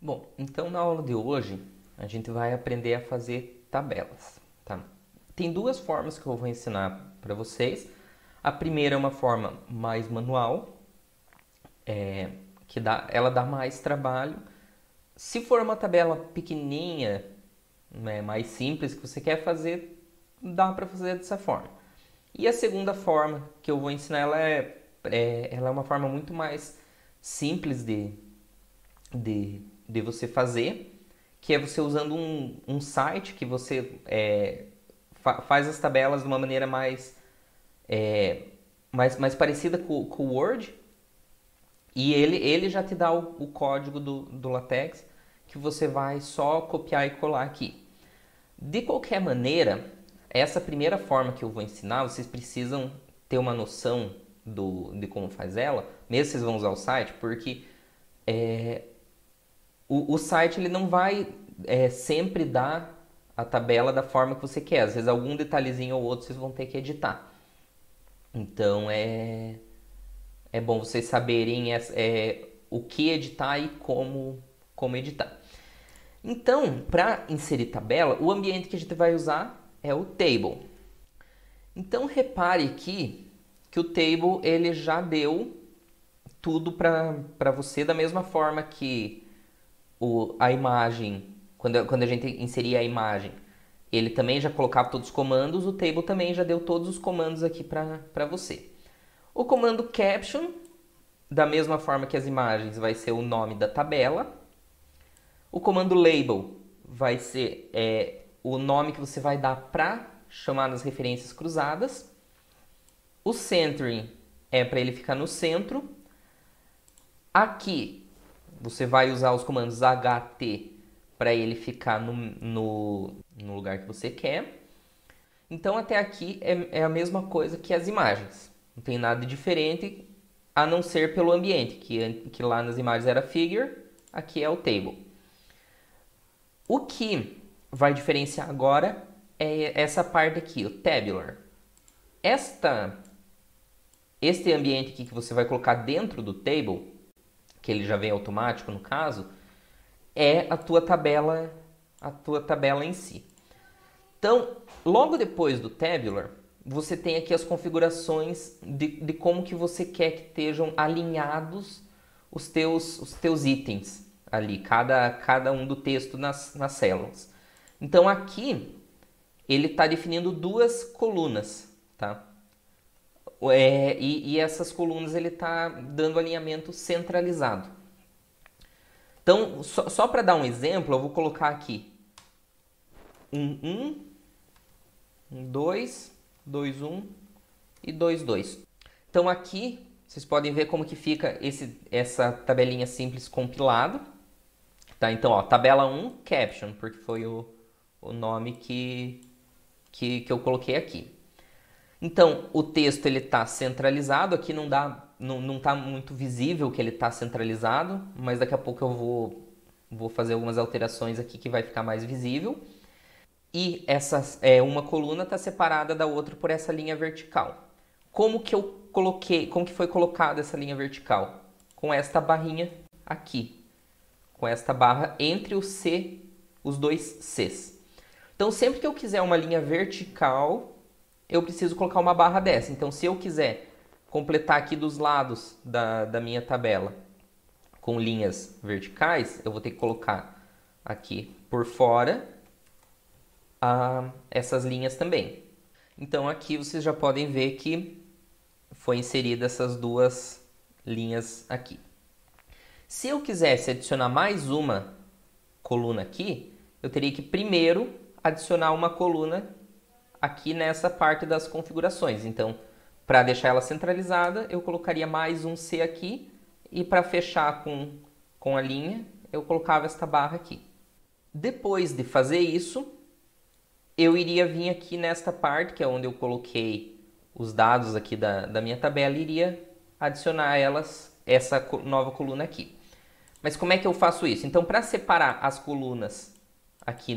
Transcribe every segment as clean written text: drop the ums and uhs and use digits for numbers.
Bom, então na aula de hoje a gente vai aprender a fazer tabelas, tá? Tem duas formas que eu vou ensinar para vocês. A primeira é uma forma mais manual, ela dá mais trabalho. Se for uma tabela pequenininha, né, mais simples que você quer fazer, dá para fazer dessa forma. E a segunda forma que eu vou ensinar, ela é uma forma muito mais simples de você fazer, que é você usando um site que você faz as tabelas de uma maneira mais parecida com o Word, e ele já te dá o código do LaTeX, que você vai só copiar e colar aqui. De qualquer maneira, essa primeira forma que eu vou ensinar, vocês precisam ter uma noção de como faz ela, mesmo vocês vão usar o site, porque o site ele não vai sempre dar a tabela da forma que você quer. Às vezes algum detalhezinho ou outro vocês vão ter que editar. Então é bom vocês saberem o que editar e como editar. Então, para inserir tabela, o ambiente que a gente vai usar é o table. Então repare aqui que o table ele já deu tudo para você da mesma forma que a imagem, quando a gente inseria a imagem, ele também já colocava todos os comandos, o table também já deu todos os comandos aqui para você. O comando caption, da mesma forma que as imagens, vai ser o nome da tabela. O comando label vai ser o nome que você vai dar para chamar nas referências cruzadas. O centering é para ele ficar no centro. Aqui você vai usar os comandos HT para ele ficar no lugar que você quer. Então até aqui é a mesma coisa que as imagens. Não tem nada de diferente a não ser pelo ambiente, que lá nas imagens era figure, aqui é o table. O que vai diferenciar agora é essa parte aqui, o tabular. Este ambiente aqui que você vai colocar dentro do table, que ele já vem automático no caso, é a tua tabela em si. Então, logo depois do tabular, você tem aqui as configurações de como que você quer que estejam alinhados os teus itens ali, cada um do texto nas células. Então aqui ele está definindo duas colunas, tá? E essas colunas ele está dando alinhamento centralizado. Então, só para dar um exemplo, eu vou colocar aqui 1, 2, 2, 1 e 2, 2. Então aqui vocês podem ver como que fica essa tabelinha simples compilado. Tá? Então, ó, tabela 1, caption, porque foi o nome que eu coloquei aqui. Então, o texto ele está centralizado, aqui não está muito visível que ele está centralizado, mas daqui a pouco eu vou fazer algumas alterações aqui que vai ficar mais visível. E uma coluna está separada da outra por essa linha vertical. Como que foi colocada essa linha vertical? Com esta barrinha aqui. Com esta barra entre os dois Cs. Então, sempre que eu quiser uma linha vertical, eu preciso colocar uma barra dessa. Então, se eu quiser completar aqui dos lados da minha tabela com linhas verticais, eu vou ter que colocar aqui por fora essas linhas também. Então, aqui vocês já podem ver que foi inserida essas duas linhas aqui. Se eu quisesse adicionar mais uma coluna aqui, eu teria que primeiro adicionar uma coluna aqui nessa parte das configurações. Então, para deixar ela centralizada, eu colocaria mais um C aqui e para fechar com a linha, eu colocava esta barra aqui. Depois de fazer isso, eu iria vir aqui nesta parte, que é onde eu coloquei os dados aqui da minha tabela, e iria adicionar essa nova coluna aqui. Mas como é que eu faço isso? Então, para separar as colunas aqui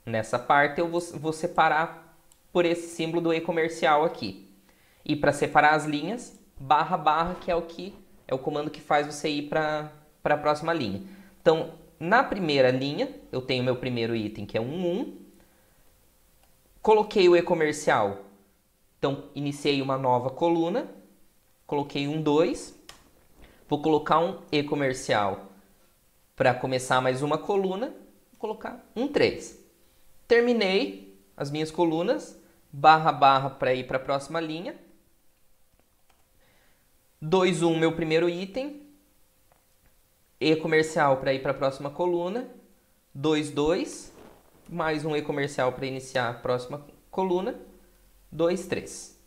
nessa parte, eu vou separar por esse símbolo do e-comercial aqui. E para separar as linhas, barra, barra, que é o comando que faz você ir para a próxima linha. Então, na primeira linha, eu tenho meu primeiro item, que é um 1. Coloquei o e-comercial. Então, iniciei uma nova coluna. Coloquei um 2. Vou colocar um e-comercial para começar mais uma coluna. Vou colocar um 3. Terminei as minhas colunas. Barra, barra para ir para a próxima linha. 2, 1, meu primeiro item. E-comercial para ir para a próxima coluna. 2, 2. Mais um e-comercial para iniciar a próxima coluna. 2, 3.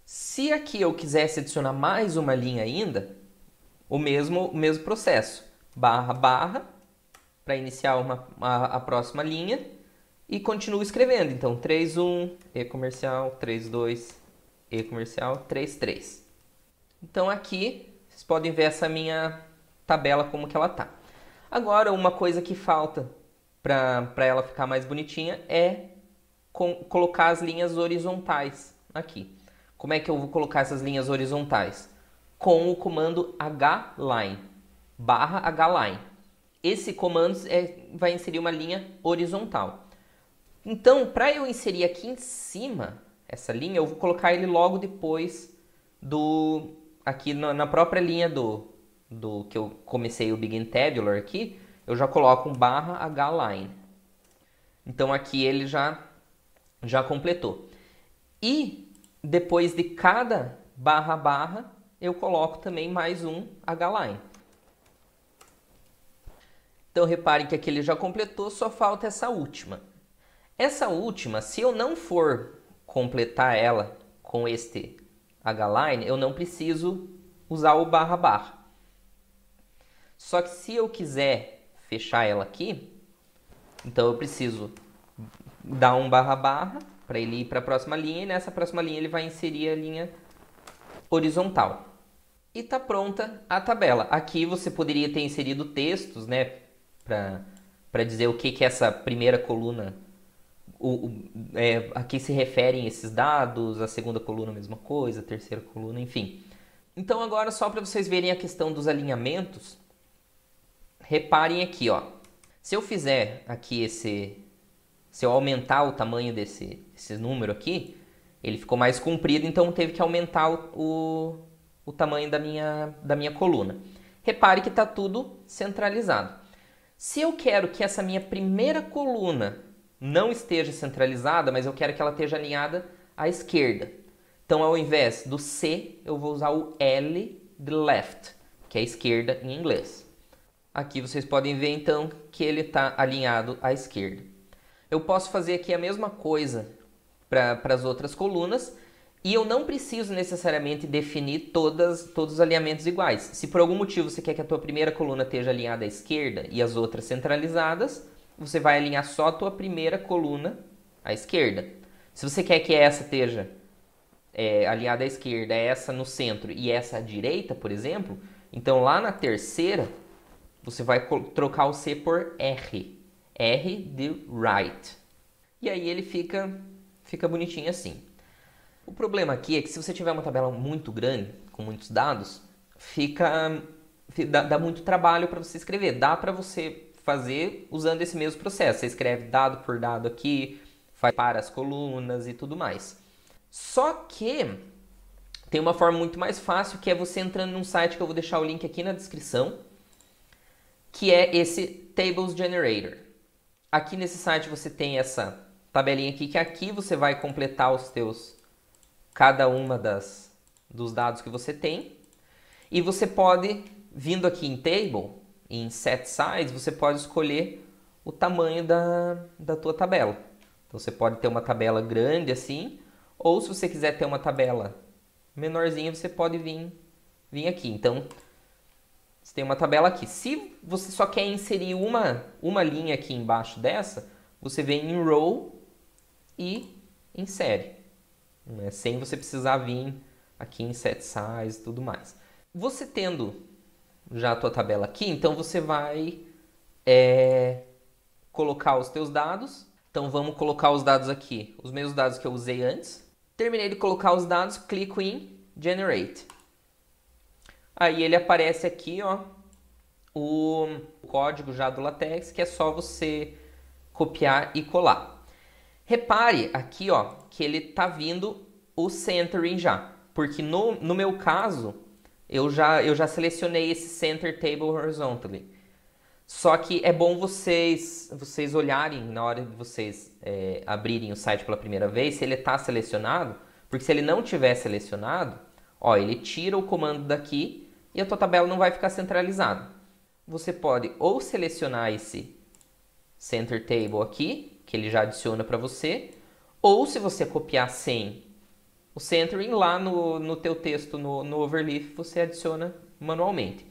Se aqui eu quisesse adicionar mais uma linha ainda, o mesmo processo. Barra, barra, para iniciar a próxima linha. E continuo escrevendo. Então, 3, 1, e-comercial, 3, 2, e-comercial, 3, 3. Então, aqui, vocês podem ver essa minha tabela como que ela tá. Agora, uma coisa que falta para ela ficar mais bonitinha é colocar as linhas horizontais aqui. Como é que eu vou colocar essas linhas horizontais? Com o comando hline, barra hline. Esse comando vai inserir uma linha horizontal. Então, para eu inserir aqui em cima essa linha, eu vou colocar ele logo depois aqui na própria linha do que eu comecei o Begin Tabular aqui, eu já coloco um barra hline. Então aqui ele já completou. E depois de cada barra barra, eu coloco também mais um hline. Então reparem que aqui ele já completou, só falta essa última. Essa última, se eu não for completar ela com este hline, eu não preciso usar o barra barra. Só que se eu quiser fechar ela aqui, então eu preciso dar um barra barra para ele ir para a próxima linha, e nessa próxima linha ele vai inserir a linha horizontal. E está pronta a tabela. Aqui você poderia ter inserido textos, né, para dizer o que essa primeira coluna, a que se referem esses dados, a segunda coluna a mesma coisa, a terceira coluna, enfim. Então agora, só para vocês verem a questão dos alinhamentos, reparem aqui, ó. Se eu fizer aqui se eu aumentar o tamanho desse número aqui, ele ficou mais comprido, então teve que aumentar o tamanho da minha coluna. Repare que está tudo centralizado. Se eu quero que essa minha primeira coluna não esteja centralizada, mas eu quero que ela esteja alinhada à esquerda, então ao invés do C, eu vou usar o L de left, que é a esquerda em inglês. Aqui vocês podem ver então que ele está alinhado à esquerda. Eu posso fazer aqui a mesma coisa para as outras colunas e eu não preciso necessariamente definir todos os alinhamentos iguais. Se por algum motivo você quer que a tua primeira coluna esteja alinhada à esquerda e as outras centralizadas, você vai alinhar só a tua primeira coluna à esquerda. Se você quer que essa esteja alinhada à esquerda, essa no centro e essa à direita, por exemplo, então lá na terceira você vai trocar o C por R. R de right. E aí ele fica bonitinho assim. O problema aqui é que se você tiver uma tabela muito grande, com muitos dados, dá muito trabalho para você escrever. Dá para você fazer usando esse mesmo processo. Você escreve dado por dado aqui, faz para as colunas e tudo mais. Só que tem uma forma muito mais fácil, que é você entrando num site que eu vou deixar o link aqui na descrição, que é esse Tables Generator. Aqui nesse site você tem essa tabelinha aqui, que aqui você vai completar cada uma dos dados que você tem. E você pode, vindo aqui em Table, em Set Size, você pode escolher o tamanho da tua tabela. Então você pode ter uma tabela grande assim, ou se você quiser ter uma tabela menorzinha, você pode vir aqui. Então, você tem uma tabela aqui. Se você só quer inserir uma linha aqui embaixo dessa, você vem em Row e insere, né? Sem você precisar vir aqui em Set Size e tudo mais. Você tendo já a tua tabela aqui, então você vai colocar os teus dados. Então vamos colocar os dados aqui, os mesmos dados que eu usei antes. Terminei de colocar os dados, clico em Generate. Aí ele aparece aqui, ó, o código já do LaTeX, que é só você copiar e colar. Repare aqui, ó, que ele tá vindo o centering já, porque no meu caso eu já selecionei esse Center Table Horizontally. Só que é bom vocês olharem na hora de vocês abrirem o site pela primeira vez se ele está selecionado, porque se ele não tiver selecionado, ó, ele tira o comando daqui e a tua tabela não vai ficar centralizada. Você pode ou selecionar esse Center Table aqui, que ele já adiciona para você, ou se você copiar sem o centering, lá no teu texto, no Overleaf, você adiciona manualmente.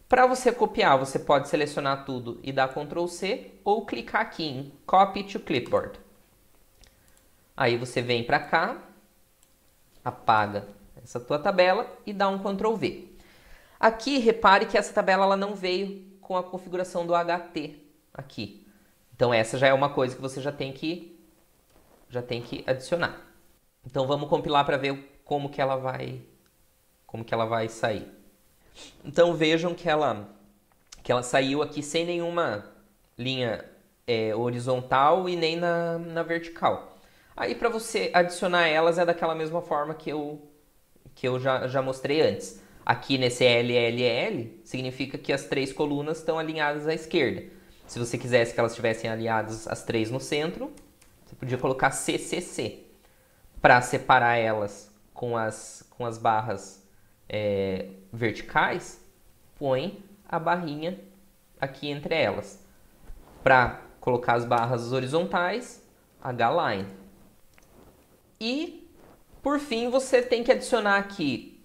Para você copiar, você pode selecionar tudo e dar Ctrl C ou clicar aqui em Copy to Clipboard. Aí você vem para cá, apaga essa tua tabela e dá um Ctrl V. Aqui, repare que essa tabela ela não veio com a configuração do HT aqui. Então essa já é uma coisa que você já tem que adicionar. Então vamos compilar para ver como que ela vai sair. Então vejam que ela saiu aqui sem nenhuma linha horizontal e nem na vertical. Aí para você adicionar elas é daquela mesma forma que eu já mostrei antes. Aqui nesse LLL significa que as três colunas estão alinhadas à esquerda. Se você quisesse que elas estivessem alinhadas as três no centro, você podia colocar CCC. Para separar elas com as barras verticais, põe a barrinha aqui entre elas. Para colocar as barras horizontais, H-line. E, por fim, você tem que adicionar aqui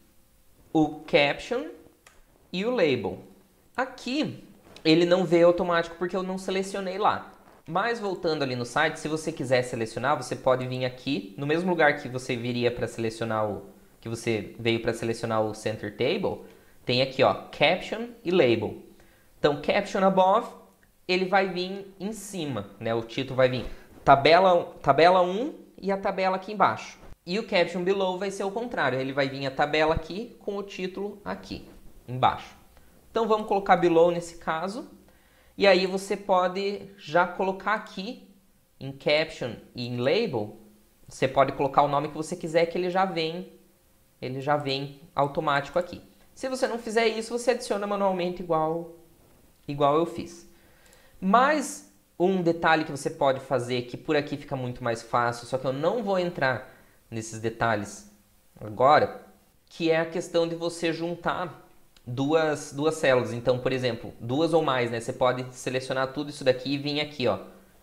o caption e o label. Aqui, ele não veio automático porque eu não selecionei lá. Mas voltando ali no site, se você quiser selecionar, você pode vir aqui, no mesmo lugar que você viria para selecionar que você veio para selecionar o Center Table, tem aqui, ó, Caption e Label. Então, Caption Above, ele vai vir em cima, né? O título vai vir tabela 1 e a tabela aqui embaixo. E o Caption Below vai ser o contrário, ele vai vir a tabela aqui com o título aqui, embaixo. Então, vamos colocar Below nesse caso. E aí você pode já colocar aqui em Caption e em Label, você pode colocar o nome que você quiser que ele já vem automático aqui. Se você não fizer isso, você adiciona manualmente igual eu fiz. Mas um detalhe que você pode fazer, que por aqui fica muito mais fácil, só que eu não vou entrar nesses detalhes agora, que é a questão de você juntar duas células. Então, por exemplo, duas ou mais, né? Você pode selecionar tudo isso daqui e vir aqui, ó,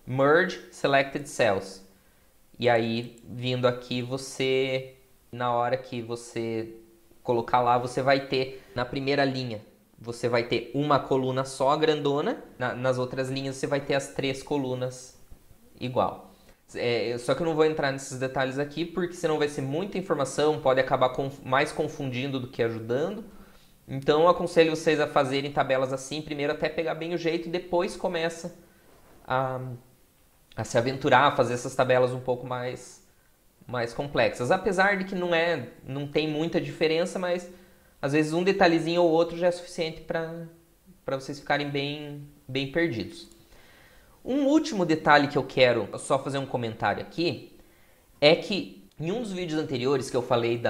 Merge Selected Cells. E aí, vindo aqui, você, na hora que você colocar lá, você vai ter, na primeira linha, você vai ter uma coluna só, grandona. Nas outras linhas, você vai ter as três colunas igual. Só que eu não vou entrar nesses detalhes aqui, porque senão vai ser muita informação, pode acabar mais confundindo do que ajudando. Então, eu aconselho vocês a fazerem tabelas assim, primeiro até pegar bem o jeito e depois começa a se aventurar, a fazer essas tabelas um pouco mais complexas. Apesar de que não tem muita diferença, mas às vezes um detalhezinho ou outro já é suficiente para vocês ficarem bem perdidos. Um último detalhe que eu quero só fazer um comentário aqui é que em um dos vídeos anteriores que eu falei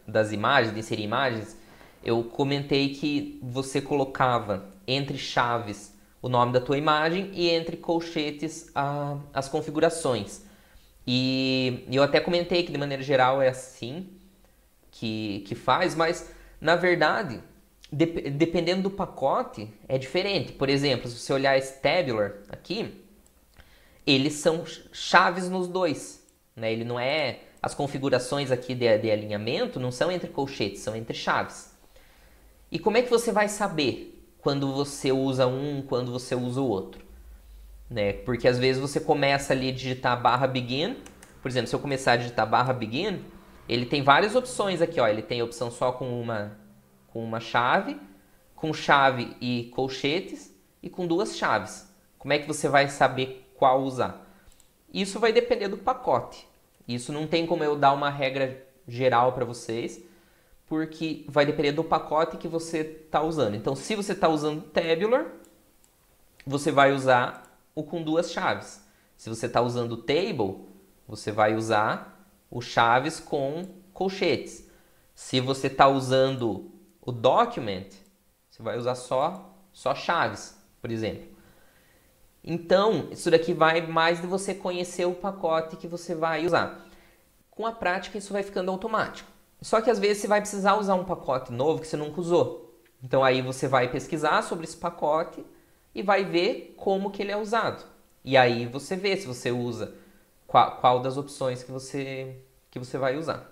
das imagens, de inserir imagens, eu comentei que você colocava entre chaves o nome da tua imagem e entre colchetes as configurações. E eu até comentei que de maneira geral é assim que faz, mas na verdade, dependendo do pacote, é diferente. Por exemplo, se você olhar esse tabular aqui, eles são chaves nos dois, né? Ele não é... As configurações aqui de alinhamento não são entre colchetes, são entre chaves. E como é que você vai saber quando você usa um, quando você usa o outro? Né? Porque às vezes você começa ali a digitar /begin. Por exemplo, se eu começar a digitar /begin, ele tem várias opções aqui. Ó. Ele tem a opção só com uma chave, com chave e colchetes e com duas chaves. Como é que você vai saber qual usar? Isso vai depender do pacote. Isso não tem como eu dar uma regra geral para vocês, porque vai depender do pacote que você está usando. Então, se você está usando Tabular, você vai usar o com duas chaves. Se você está usando Table, você vai usar o chaves com colchetes. Se você está usando o Document, você vai usar só chaves, por exemplo. Então, isso daqui vai mais de você conhecer o pacote que você vai usar. Com a prática, isso vai ficando automático. Só que às vezes você vai precisar usar um pacote novo que você nunca usou. Então aí você vai pesquisar sobre esse pacote e vai ver como que ele é usado. E aí você vê se você usa qual das opções que você vai usar.